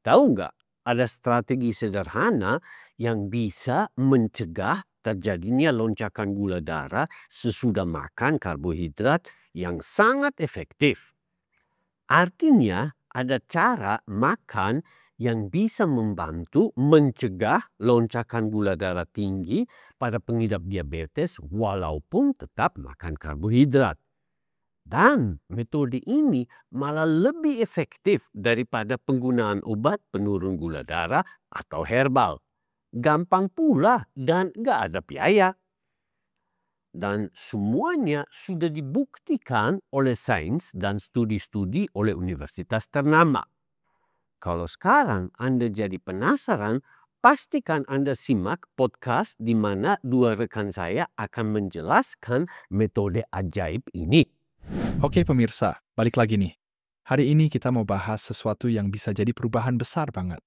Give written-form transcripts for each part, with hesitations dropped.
Tahu nggak, ada strategi sederhana yang bisa mencegah terjadinya lonjakan gula darah sesudah makan karbohidrat yang sangat efektif. Artinya, ada cara makan yang bisa membantu mencegah lonjakan gula darah tinggi pada pengidap diabetes walaupun tetap makan karbohidrat. Dan metode ini malah lebih efektif daripada penggunaan obat penurun gula darah atau herbal. Gampang pula dan nggak ada biaya. Dan semuanya sudah dibuktikan oleh sains dan studi-studi oleh universitas ternama. Kalau sekarang Anda jadi penasaran, pastikan Anda simak podcast di mana dua rekan saya akan menjelaskan metode ajaib ini. Oke pemirsa, balik lagi nih. Hari ini kita mau bahas sesuatu yang bisa jadi perubahan besar banget.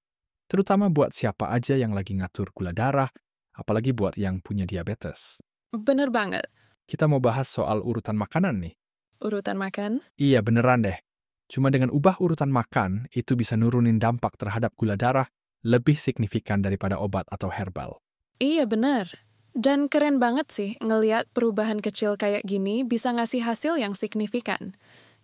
Terutama buat siapa aja yang lagi ngatur gula darah, apalagi buat yang punya diabetes. Bener banget. Kita mau bahas soal urutan makanan nih. Urutan makan? Iya beneran deh. Cuma dengan ubah urutan makan, itu bisa nurunin dampak terhadap gula darah lebih signifikan daripada obat atau herbal. Iya bener. Dan keren banget sih ngeliat perubahan kecil kayak gini bisa ngasih hasil yang signifikan.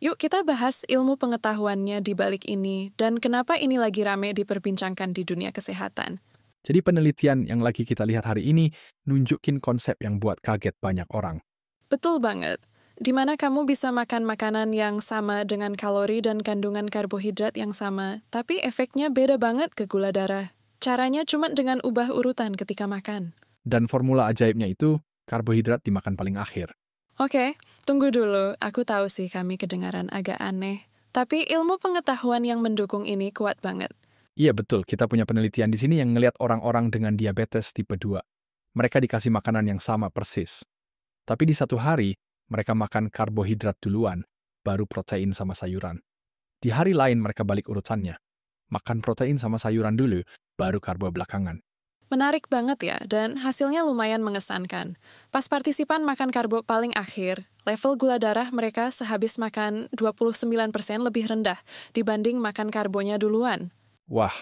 Yuk kita bahas ilmu pengetahuannya di balik ini dan kenapa ini lagi rame diperbincangkan di dunia kesehatan. Jadi penelitian yang lagi kita lihat hari ini nunjukin konsep yang buat kaget banyak orang. Betul banget. Di mana kamu bisa makan makanan yang sama dengan kalori dan kandungan karbohidrat yang sama, tapi efeknya beda banget ke gula darah. Caranya cuma dengan ubah urutan ketika makan. Dan formula ajaibnya itu, karbohidrat dimakan paling akhir. Oke, tunggu dulu. Aku tahu sih kami kedengaran agak aneh. Tapi ilmu pengetahuan yang mendukung ini kuat banget. Iya betul, kita punya penelitian di sini yang ngelihat orang-orang dengan diabetes tipe 2. Mereka dikasih makanan yang sama persis. Tapi di satu hari, mereka makan karbohidrat duluan, baru protein sama sayuran. Di hari lain mereka balik urutannya. Makan protein sama sayuran dulu, baru karbo belakangan. Menarik banget ya, dan hasilnya lumayan mengesankan. Pas partisipan makan karbo paling akhir, level gula darah mereka sehabis makan 29% lebih rendah dibanding makan karbonya duluan. Wah,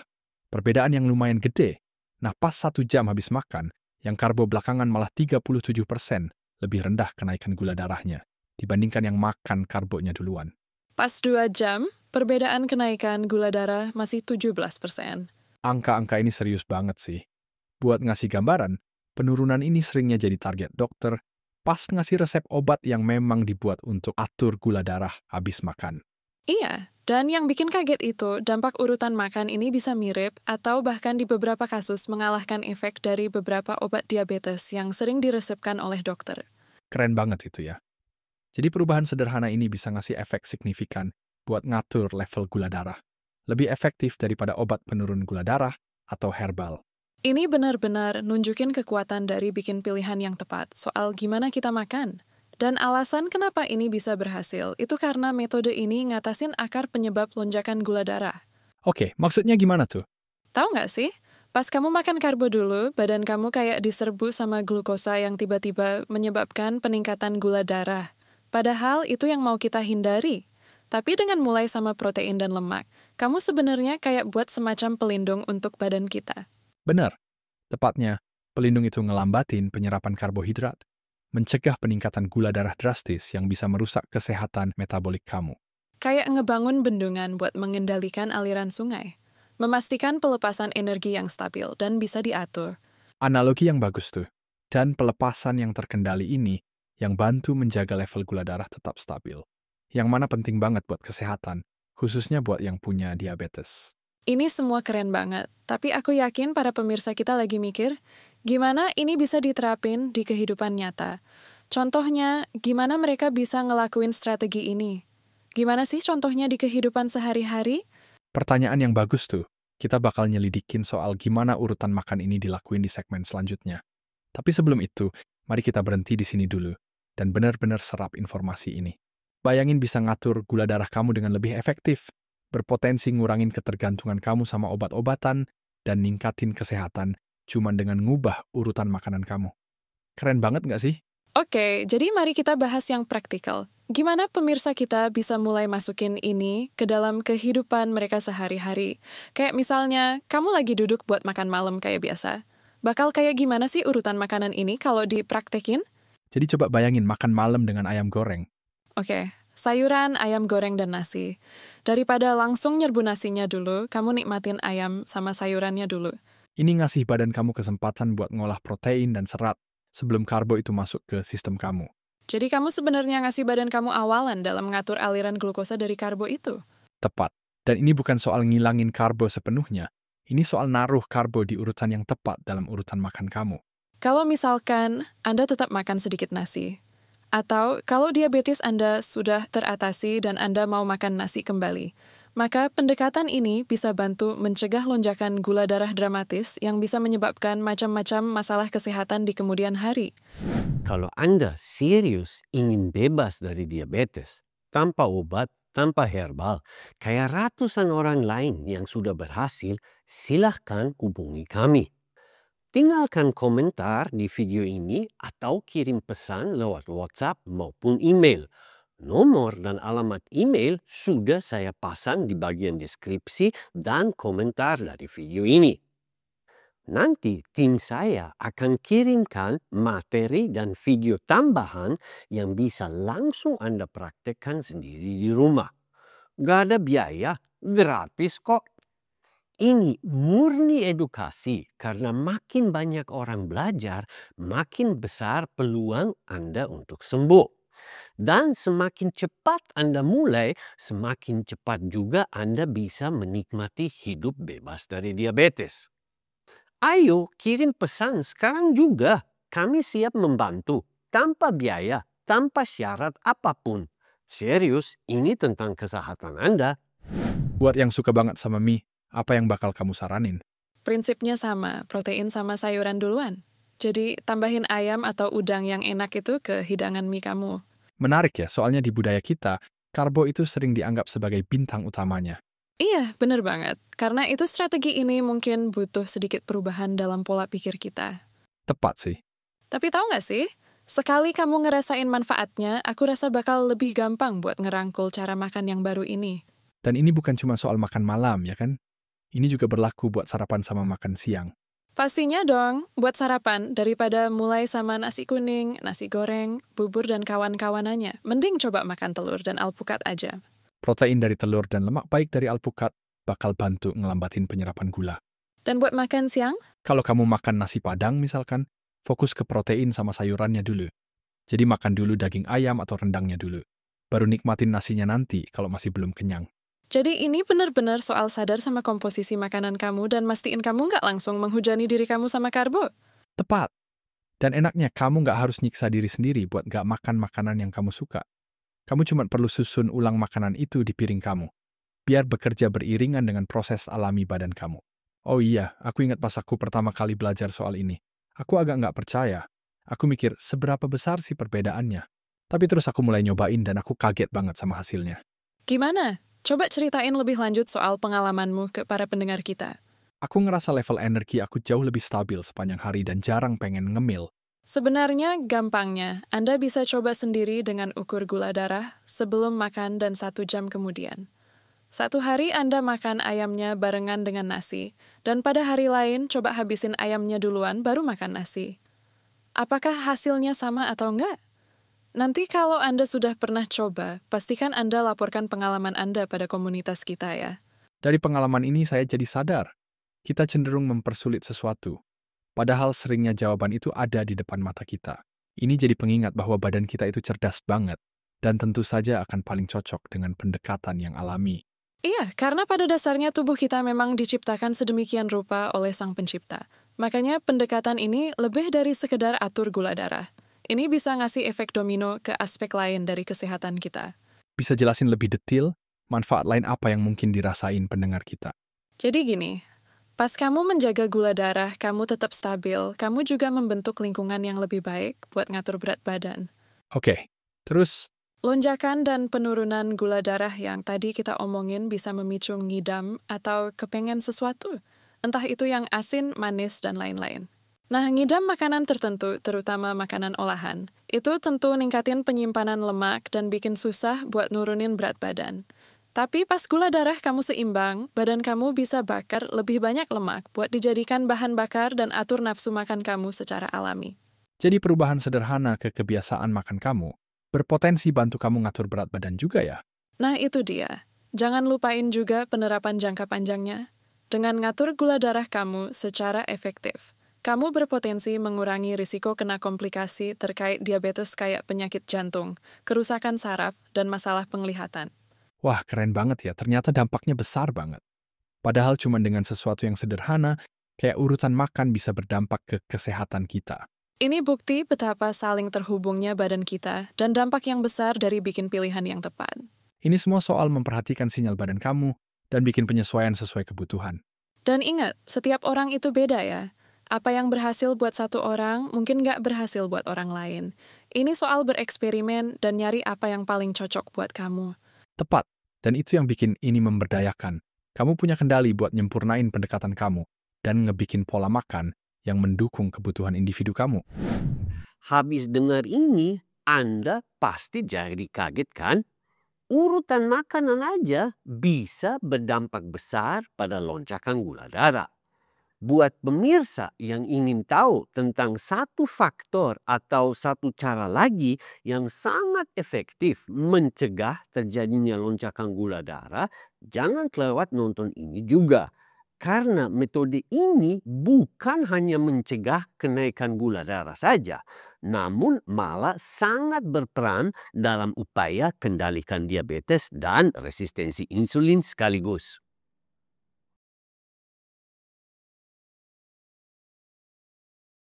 perbedaan yang lumayan gede. Nah pas 1 jam habis makan, yang karbo belakangan malah 37% lebih rendah kenaikan gula darahnya dibandingkan yang makan karbonya duluan. Pas 2 jam, perbedaan kenaikan gula darah masih 17%. Angka-angka ini serius banget sih. Buat ngasih gambaran, penurunan ini seringnya jadi target dokter pas ngasih resep obat yang memang dibuat untuk atur gula darah habis makan. Iya, dan yang bikin kaget itu, dampak urutan makan ini bisa mirip atau bahkan di beberapa kasus mengalahkan efek dari beberapa obat diabetes yang sering diresepkan oleh dokter. Keren banget itu ya. Jadi perubahan sederhana ini bisa ngasih efek signifikan buat ngatur level gula darah. Lebih efektif daripada obat penurun gula darah atau herbal. Ini benar-benar nunjukin kekuatan dari bikin pilihan yang tepat soal gimana kita makan. Dan alasan kenapa ini bisa berhasil, itu karena metode ini ngatasin akar penyebab lonjakan gula darah. Oke, maksudnya gimana tuh? Tahu nggak sih? Pas kamu makan karbo dulu, badan kamu kayak diserbu sama glukosa yang tiba-tiba menyebabkan peningkatan gula darah. Padahal itu yang mau kita hindari. Tapi dengan mulai sama protein dan lemak, kamu sebenarnya kayak buat semacam pelindung untuk badan kita. Benar. Tepatnya, pelindung itu ngelambatin penyerapan karbohidrat, mencegah peningkatan gula darah drastis yang bisa merusak kesehatan metabolik kamu. Kayak ngebangun bendungan buat mengendalikan aliran sungai. Memastikan pelepasan energi yang stabil dan bisa diatur. Analogi yang bagus tuh. Dan pelepasan yang terkendali ini yang bantu menjaga level gula darah tetap stabil. Yang mana penting banget buat kesehatan, khususnya buat yang punya diabetes. Ini semua keren banget, tapi aku yakin para pemirsa kita lagi mikir, gimana ini bisa diterapin di kehidupan nyata? Contohnya, gimana mereka bisa ngelakuin strategi ini? Gimana sih contohnya di kehidupan sehari-hari? Pertanyaan yang bagus tuh. Kita bakal nyelidikin soal gimana urutan makan ini dilakuin di segmen selanjutnya. Tapi sebelum itu, mari kita berhenti di sini dulu dan benar-benar serap informasi ini. Bayangin bisa ngatur gula darah kamu dengan lebih efektif, berpotensi ngurangin ketergantungan kamu sama obat-obatan, dan ningkatin kesehatan cuman dengan ngubah urutan makanan kamu. Keren banget nggak sih? Oke, jadi mari kita bahas yang praktikal. Gimana pemirsa kita bisa mulai masukin ini ke dalam kehidupan mereka sehari-hari? Kayak misalnya, kamu lagi duduk buat makan malam kayak biasa. Bakal kayak gimana sih urutan makanan ini kalau dipraktekin? Jadi coba bayangin makan malam dengan ayam goreng. Oke, sayuran, ayam goreng, dan nasi. Daripada langsung nyerbu nasinya dulu, kamu nikmatin ayam sama sayurannya dulu. Ini ngasih badan kamu kesempatan buat ngolah protein dan serat sebelum karbo itu masuk ke sistem kamu. Jadi kamu sebenarnya ngasih badan kamu awalan dalam mengatur aliran glukosa dari karbo itu. Tepat. Dan ini bukan soal ngilangin karbo sepenuhnya. Ini soal naruh karbo di urutan yang tepat dalam urutan makan kamu. Kalau misalkan Anda tetap makan sedikit nasi, atau kalau diabetes Anda sudah teratasi dan Anda mau makan nasi kembali, maka pendekatan ini bisa bantu mencegah lonjakan gula darah dramatis yang bisa menyebabkan macam-macam masalah kesehatan di kemudian hari. Kalau Anda serius ingin bebas dari diabetes, tanpa obat, tanpa herbal, kayak ratusan orang lain yang sudah berhasil, silahkan hubungi kami. Tinggalkan komentar di video ini atau kirim pesan lewat WhatsApp maupun email. Nomor dan alamat email sudah saya pasang di bagian deskripsi dan komentar dari video ini. Nanti tim saya akan kirimkan materi dan video tambahan yang bisa langsung Anda praktekkan sendiri di rumah. Gak ada biaya, gratis kok. Ini murni edukasi karena makin banyak orang belajar, makin besar peluang Anda untuk sembuh. Dan semakin cepat Anda mulai, semakin cepat juga Anda bisa menikmati hidup bebas dari diabetes. Ayo kirim pesan sekarang juga. Kami siap membantu, tanpa biaya, tanpa syarat apapun. Serius, ini tentang kesehatan Anda. Buat yang suka banget sama mie, apa yang bakal kamu saranin? Prinsipnya sama, protein sama sayuran duluan. Jadi tambahin ayam atau udang yang enak itu ke hidangan mie kamu. Menarik ya, soalnya di budaya kita, karbo itu sering dianggap sebagai bintang utamanya. Iya, bener banget. Karena itu strategi ini mungkin butuh sedikit perubahan dalam pola pikir kita. Tepat sih. Tapi tahu nggak sih, sekali kamu ngerasain manfaatnya, aku rasa bakal lebih gampang buat ngerangkul cara makan yang baru ini. Dan ini bukan cuma soal makan malam, ya kan? Ini juga berlaku buat sarapan sama makan siang. Pastinya dong, buat sarapan, daripada mulai sama nasi kuning, nasi goreng, bubur, dan kawan-kawanannya, mending coba makan telur dan alpukat aja. Protein dari telur dan lemak baik dari alpukat bakal bantu ngelambatin penyerapan gula. Dan buat makan siang, Kalau kamu makan nasi padang misalkan, fokus ke protein sama sayurannya dulu. Jadi makan dulu daging ayam atau rendangnya dulu. Baru nikmatin nasinya nanti kalau masih belum kenyang. jadi ini benar-benar soal sadar sama komposisi makanan kamu dan mastiin kamu nggak langsung menghujani diri kamu sama karbo. Tepat. Dan enaknya kamu nggak harus nyiksa diri sendiri buat nggak makan makanan yang kamu suka. Kamu cuma perlu susun ulang makanan itu di piring kamu. Biar bekerja beriringan dengan proses alami badan kamu. Oh iya, aku ingat pas aku pertama kali belajar soal ini. Aku agak nggak percaya. Aku mikir, seberapa besar sih perbedaannya? Tapi terus aku mulai nyobain dan aku kaget banget sama hasilnya. Gimana? Coba ceritain lebih lanjut soal pengalamanmu ke para pendengar kita. Aku ngerasa level energi aku jauh lebih stabil sepanjang hari dan jarang pengen ngemil. Sebenarnya gampangnya, Anda bisa coba sendiri dengan ukur gula darah sebelum makan dan 1 jam kemudian. 1 hari Anda makan ayamnya barengan dengan nasi, dan pada hari lain coba habisin ayamnya duluan baru makan nasi. Apakah hasilnya sama atau enggak? Nanti kalau Anda sudah pernah coba, pastikan Anda laporkan pengalaman Anda pada komunitas kita ya. Dari pengalaman ini saya jadi sadar, kita cenderung mempersulit sesuatu. Padahal seringnya jawaban itu ada di depan mata kita. Ini jadi pengingat bahwa badan kita itu cerdas banget, dan tentu saja akan paling cocok dengan pendekatan yang alami. Iya, karena pada dasarnya tubuh kita memang diciptakan sedemikian rupa oleh Sang Pencipta. Makanya pendekatan ini lebih dari sekedar atur gula darah. Ini bisa ngasih efek domino ke aspek lain dari kesehatan kita. Bisa jelasin lebih detail, manfaat lain apa yang mungkin dirasain pendengar kita? Jadi gini, pas kamu menjaga gula darah, kamu tetap stabil, kamu juga membentuk lingkungan yang lebih baik buat ngatur berat badan. Oke, terus Lonjakan dan penurunan gula darah yang tadi kita omongin bisa memicu ngidam atau kepengen sesuatu. Entah itu yang asin, manis, dan lain-lain. Nah, ngidam makanan tertentu, terutama makanan olahan, itu tentu ningkatin penyimpanan lemak dan bikin susah buat nurunin berat badan. Tapi pas gula darah kamu seimbang, badan kamu bisa bakar lebih banyak lemak buat dijadikan bahan bakar dan atur nafsu makan kamu secara alami. Jadi perubahan sederhana ke kebiasaan makan kamu berpotensi bantu kamu ngatur berat badan juga ya? Nah, itu dia. Jangan lupain juga penerapan jangka panjangnya. Dengan ngatur gula darah kamu secara efektif, kamu berpotensi mengurangi risiko kena komplikasi terkait diabetes kayak penyakit jantung, kerusakan saraf, dan masalah penglihatan. Wah, keren banget ya. Ternyata dampaknya besar banget. Padahal cuma dengan sesuatu yang sederhana, kayak urutan makan bisa berdampak ke kesehatan kita. Ini bukti betapa saling terhubungnya badan kita dan dampak yang besar dari bikin pilihan yang tepat. Ini semua soal memperhatikan sinyal badan kamu dan bikin penyesuaian sesuai kebutuhan. Dan ingat, setiap orang itu beda ya. Apa yang berhasil buat satu orang mungkin nggak berhasil buat orang lain. Ini soal bereksperimen dan nyari apa yang paling cocok buat kamu. Tepat, dan itu yang bikin ini memberdayakan. Kamu punya kendali buat nyempurnain pendekatan kamu dan ngebikin pola makan yang mendukung kebutuhan individu kamu. Habis dengar ini, Anda pasti jadi kaget kan? Urutan makanan aja bisa berdampak besar pada lonjakan gula darah. Buat pemirsa yang ingin tahu tentang satu faktor atau satu cara lagi yang sangat efektif mencegah terjadinya lonjakan gula darah, jangan kelewat nonton ini juga. Karena metode ini bukan hanya mencegah kenaikan gula darah saja, namun malah sangat berperan dalam upaya kendalikan diabetes dan resistensi insulin sekaligus.